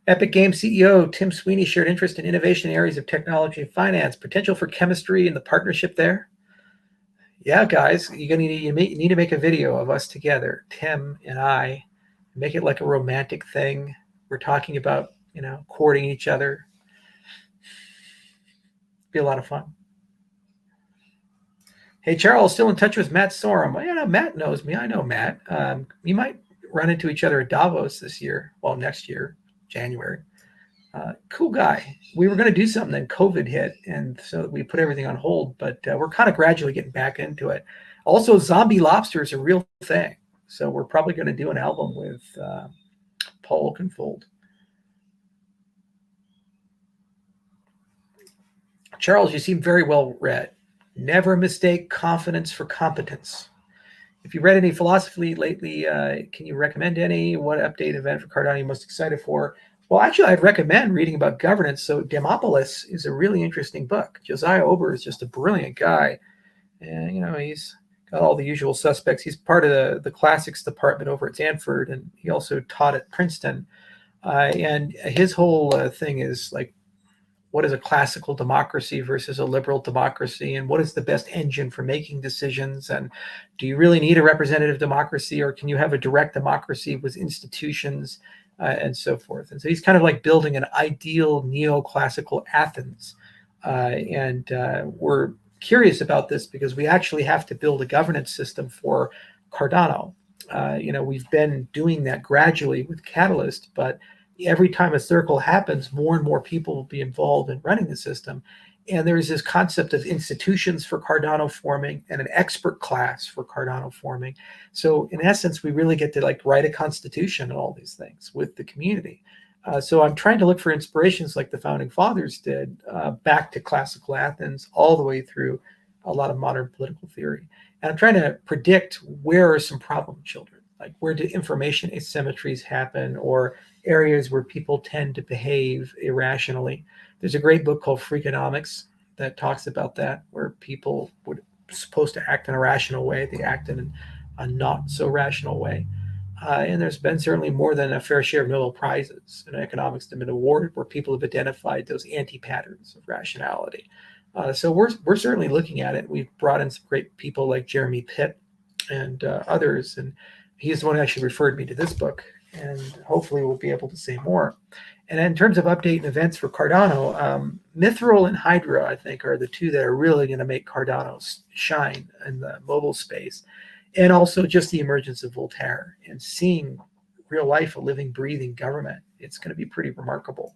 Epic Games CEO Tim Sweeney shared interest in innovation areas of technology and finance, potential for chemistry and the partnership there. Yeah, guys, you're gonna need to make a video of us together, Tim and I, make it like a romantic thing. We're talking about, courting each other. Be a lot of fun. Hey, Charles, still in touch with Matt Sorum? Well, Matt knows me. I know Matt. We might run into each other at Davos this year. Well, next year, January. Cool guy. We were going to do something, then COVID hit, and so we put everything on hold. But we're kind of gradually getting back into it. Also, zombie lobster is a real thing, so we're probably going to do an album with Paul Oakenfold. Charles, you seem very well read. Never mistake confidence for competence. If you read any philosophy lately, can you recommend any? What update event for Cardano are you most excited for? Well, actually, I'd recommend reading about governance. So Demopolis is a really interesting book. Josiah Ober is just a brilliant guy. And, he's got all the usual suspects. He's part of the classics department over at Stanford, and he also taught at Princeton. And his whole thing is like, what is a classical democracy versus a liberal democracy, and what is the best engine for making decisions, and do you really need a representative democracy, or can you have a direct democracy with institutions, and so forth. And so he's kind of like building an ideal neoclassical Athens, and we're curious about this because we actually have to build a governance system for Cardano. We've been doing that gradually with Catalyst, but every time a circle happens, more and more people will be involved in running the system. And there's this concept of institutions for Cardano forming and an expert class for Cardano forming. So in essence, we really get to write a constitution and all these things with the community. So I'm trying to look for inspirations like the founding fathers did, back to classical Athens, all the way through a lot of modern political theory. And I'm trying to predict where are some problem children, like where do information asymmetries happen, or areas where people tend to behave irrationally. There's a great book called Freakonomics that talks about that, where people were supposed to act in a rational way, they act in a not so rational way. And there's been certainly more than a fair share of Nobel Prizes in economics that have been awarded where people have identified those anti-patterns of rationality. So we're certainly looking at it. We've brought in some great people like Jeremy Pitt and others, and he's the one who actually referred me to this book, and hopefully we'll be able to say more. And in terms of update and events for Cardano, Mithril and Hydra, I think, are the two that are really going to make Cardano shine in the mobile space. And also just the emergence of Voltaire and seeing real life, a living, breathing government. It's going to be pretty remarkable.